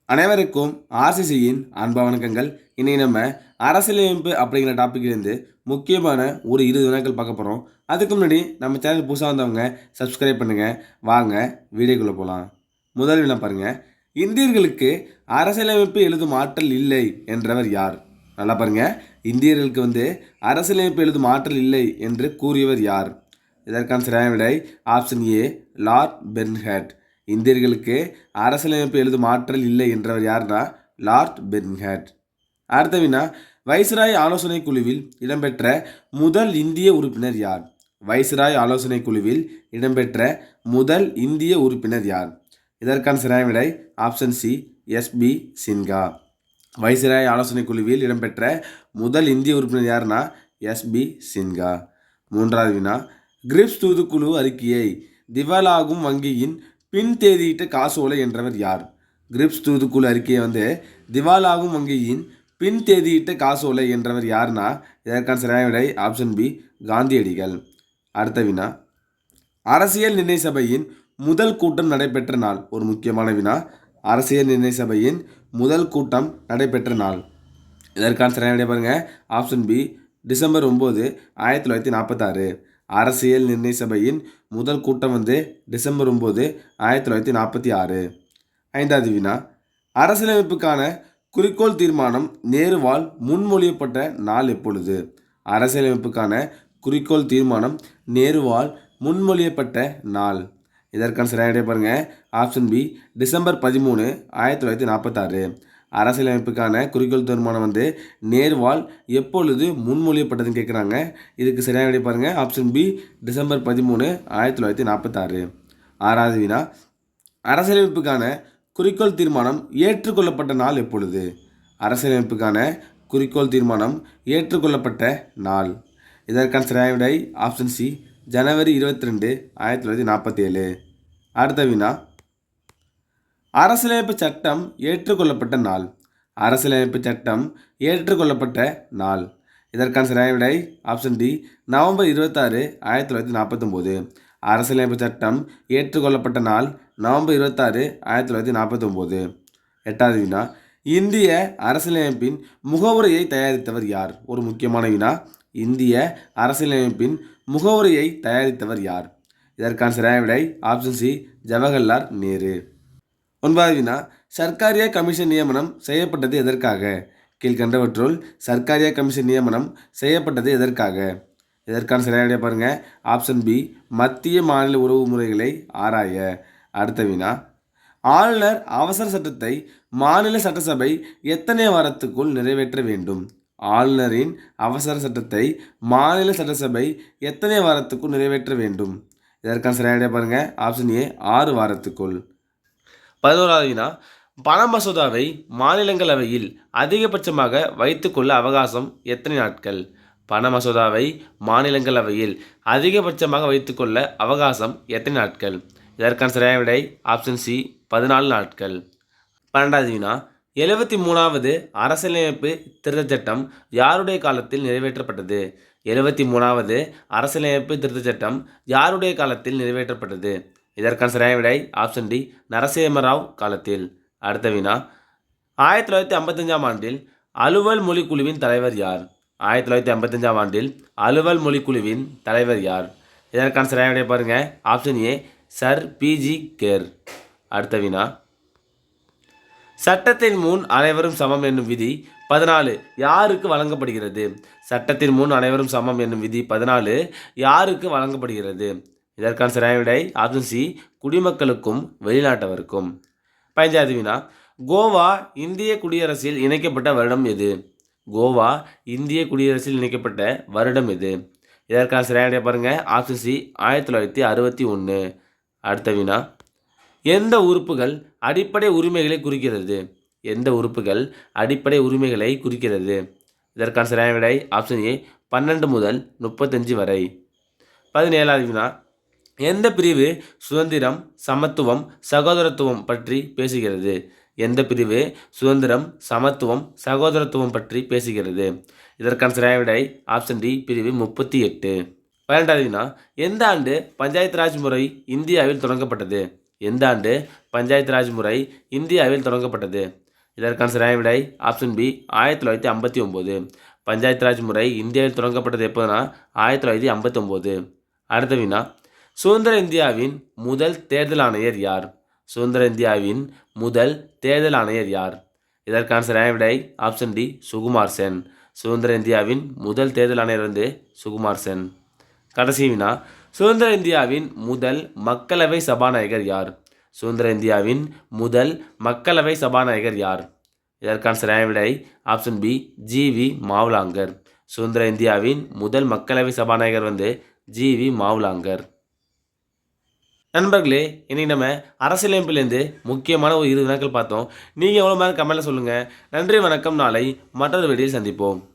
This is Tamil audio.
அனைவருக்கும் ஆர்சிசியின் அன்பு வணக்கங்கள். இன்னைக்கு நம்ம அரசியலமைப்பு அப்படிங்கிற டாப்பிக்லேருந்து முக்கியமான ஒரு 20 வினாக்கள் பார்க்க போகிறோம். அதுக்கு முன்னாடி நம்ம சேனல் புதுசாக வந்தவங்க சப்ஸ்கிரைப் பண்ணுங்கள். வாங்க வீடியோக்குள்ளே போகலாம். முதல் வினா பாருங்க. இந்தியர்களுக்கு அரசியலமைப்பு எழுதும் ஆற்றல் இல்லை என்றவர் யார்? நல்லா பாருங்க. இந்தியர்களுக்கு அரசியலமைப்பு எழுதும் ஆற்றல் இல்லை என்று கூறியவர் யார்? இதற்கான சரியான விடை ஆப்ஷன் ஏ, லார்ட் பெர்ன்ஹேட். இந்தியர்களுக்கு அரசியலமைப்பு எழுதும் ஆற்றல் இல்லை என்றவர் யார்னா லார்ட் பெர்ன்ஹேட். அடுத்த வினா, வைஸ்ராய் ஆலோசனை குழுவில் இடம்பெற்ற முதல் இந்திய உறுப்பினர் யார்? வைஸ்ராய் ஆலோசனை குழுவில் இடம்பெற்ற முதல் இந்திய உறுப்பினர் யார்? இதற்கான சரியான விடை option C, SP Sinha. Viceroy ஆலோசனை குழுவில் இடம்பெற்ற முதல் இந்திய உறுப்பினர் யாருன்னா எஸ்பி சின்ஹா. மூன்றாவது வினா, கிரிப்ஸ் தூதுக்குழு அறிக்கையை திவாலாகும் வங்கியின் பின் தேதியிட்ட காசோலை என்றவர் யார்? கிரிப்ஸ் தூதுக்குழு அறிக்கையை திவாலாகும் வங்கியின் பின் தேதியிட்ட காசோலை என்றவர் யார்னா இதற்கான சரியான விடை ஆப்ஷன் பி, காந்தியடிகள். அடுத்த வினா, அரசியல் நிர்ணய சபையின் முதல் கூட்டம் நடைபெற்ற நாள். ஒரு முக்கியமான வினா. அரசியல் நிர்ணய சபையின் முதல் கூட்டம் நடைபெற்ற நாள். இதற்கான சரியான விடை பாருங்க ஆப்ஷன் பி, டிசம்பர் 9, 1946. அரசியல் நிர்ணய சபையின் முதல் கூட்டம் டிசம்பர் 9, 1946. ஐந்தாவது வினா, அரசியலமைப்புக்கான குறிக்கோள் தீர்மானம் நேருவால் முன்மொழியப்பட்ட நாள் எப்பொழுது? அரசியலமைப்புக்கான குறிக்கோள் தீர்மானம் நேருவால் முன்மொழியப்பட்ட நாள். இதற்கான சரியான விடை பாருங்க ஆப்ஷன் பி, டிசம்பர் 13, 1946. அரசியலமைப்புக்கான குறிக்கோள் தீர்மானம் நேருவால் எப்பொழுது முன்மொழியப்பட்டதுன்னு கேட்குறாங்க. இதுக்கு சரியான விடை பாருங்கள் ஆப்ஷன் பி, டிசம்பர் 13, 1946. ஆறாவது வினா, அரசியலமைப்புக்கான குறிக்கோள் தீர்மானம் ஏற்றுக்கொள்ளப்பட்ட நாள் எப்பொழுது? அரசியலமைப்புக்கான குறிக்கோள் தீர்மானம் ஏற்றுக்கொள்ளப்பட்ட நாள். இதற்கான சரியான விடை ஆப்ஷன் சி, ஜனவரி 22, 1947. அடுத்த வினா, அரசியலமைப்பு சட்டம் ஏற்றுக்கொள்ளப்பட்ட நாள். அரசியலமைப்பு சட்டம் ஏற்றுக்கொள்ளப்பட்ட நாள். இதற்கான சரியான விடை ஆப்ஷன் டி, நவம்பர் 26, 1949. அரசியலமைப்பு சட்டம் ஏற்றுக்கொள்ளப்பட்ட நாள் நவம்பர் 26, 1949. எட்டாவது வினா, இந்திய அரசியலமைப்பின் முகவுரையை தயாரித்தவர் யார்? ஒரு முக்கியமான வினா. இந்திய அரசியலமைப்பின் முகவுரையை தயாரித்தவர் யார்? இதற்கான சரியான விடை ஆப்ஷன் சி, ஜவஹர்லால் நேரு. ஒன்பதாவது வினா, சர்க்காரியா கமிஷன் நியமனம் செய்யப்பட்டது எதற்காக? கீழ்கண்டவற்றுள் சர்க்காரியா கமிஷன் நியமனம் செய்யப்பட்டது எதற்காக? இதற்கான சரியான விடை பாருங்க ஆப்ஷன் பி, மத்திய மாநில உறவு முறைகளை ஆராய. அடுத்த வினா, ஆளுநர் அவசர சட்டத்தை மாநில சட்டசபை எத்தனை வாரத்துக்குள் நிறைவேற்ற வேண்டும்? ஆளுநரின் அவசர சட்டத்தை மாநில சட்டசபை எத்தனை வாரத்துக்குள் நிறைவேற்ற வேண்டும்? இதற்கான சரியான விடை பாருங்க ஆப்ஷன் ஏ, 6 வாரத்துக்குள். 11வது வினா, பண மசோதாவை மாநிலங்களவையில் அதிகபட்சமாக வைத்துக்கொள்ள அவகாசம் எத்தனை நாட்கள்? பண மசோதாவை மாநிலங்களவையில் அதிகபட்சமாக வைத்துக்கொள்ள அவகாசம் எத்தனை நாட்கள்? இதற்கான சரியான விடை ஆப்ஷன் சி, 14 நாட்கள். 12வது வினா, 73வது அரசியலமைப்பு திருத்தச் சட்டம் யாருடைய காலத்தில் நிறைவேற்றப்பட்டது? 73வது அரசியலமைப்பு திருத்தச் சட்டம் யாருடைய காலத்தில் நிறைவேற்றப்பட்டது? இதற்கான சரியான விடை ஆப்ஷன் டி, நரசிம்மராவ் காலத்தில். அடுத்த வினா, 1955ஆம் ஆண்டில் அலுவல் மொழிக்குழுவின் தலைவர் யார்? 1955ஆம் ஆண்டில் அலுவல் மொழிக்குழுவின் தலைவர் யார்? இதற்கான சரியான விடை பாருங்க ஆப்ஷன் ஏ, சர் பிஜி கேர். அடுத்த வினா, சட்டத்தின் முன் அனைவரும் சமம் என்னும் விதி 14 யாருக்கு வழங்கப்படுகிறது? சட்டத்தின் முன் அனைவரும் சமம் என்னும் விதி 14 யாருக்கு வழங்கப்படுகிறது? இதற்கான சரியான விடை ஆப்ஷன் சி, குடிமக்களுக்கும் வெளிநாட்டவருக்கும். 15வது வினா, கோவா இந்திய குடியரசில் இணைக்கப்பட்ட வருடம் எது? கோவா இந்திய குடியரசில் இணைக்கப்பட்ட வருடம் எது? இதற்கான சரியான விடை பாருங்க ஆப்ஷன் சி, 1961. அடுத்த வினா, எந்த உறுப்புகள் அடிப்படை உரிமைகளை குறிக்கிறது? எந்த உறுப்புகள் அடிப்படை உரிமைகளை குறிக்கிறது? இதற்கான சரியான விடை ஆப்ஷன் ஏ, 12 முதல் 35 வரை. 17வது வினா, எந்த பிரிவு சுதந்திரம், சமத்துவம், சகோதரத்துவம் பற்றி பேசுகிறது? எந்த பிரிவு சுதந்திரம், சமத்துவம், சகோதரத்துவம் பற்றி பேசுகிறது? இதற்கான சரியான விடை ஆப்ஷன் டி, பிரிவு 38. 12வது வினா, எந்த ஆண்டு பஞ்சாயத்து ராஜ் முறை இந்தியாவில் தொடங்கப்பட்டது? எந்த ஆண்டு பஞ்சாயத்து ராஜ் முறை இந்தியாவில் தொடங்கப்பட்டது? இதற்கான சரியான விடை ஆப்ஷன் பி 1959. பஞ்சாயத்து ராஜ் முறை இந்தியாவில் தொடங்கப்பட்டது எப்போதுனா 1959. அடுத்த வினா, சுதந்திர இந்தியாவின் முதல் தேர்தல் ஆணையர் யார்? சுதந்திர இந்தியாவின் முதல் தேர்தல் ஆணையர் யார்? இதற்கான சரியான விடை ஆப்ஷன் டி சுகுமார் சென். சுதந்திர இந்தியாவின் முதல் தேர்தல் ஆணையர் சுகுமார் சென். கடைசி வினா, சுதந்திர இந்தியாவின் முதல் மக்களவை சபாநாயகர் யார்? சுதந்திர இந்தியாவின் முதல் மக்களவை சபாநாயகர் யார்? இதற்கான சரியான விடை ஆப்ஷன் பி ஜி.வி. மாவ்லாங்கர். சுதந்திர இந்தியாவின் முதல் மக்களவை சபாநாயகர் ஜி.வி. மாவ்லாங்கர். நண்பர்களே, இன்னைக்கு நம்ம அரசியலமைப்பிலேருந்து முக்கியமான ஒரு 20 வினாக்கள் பார்த்தோம். நீங்கள் எவ்வளோ நேரம் கமெண்ட்டில் சொல்லுங்கள். நன்றி, வணக்கம். நாளை மற்றொரு வீடியோவில் சந்திப்போம்.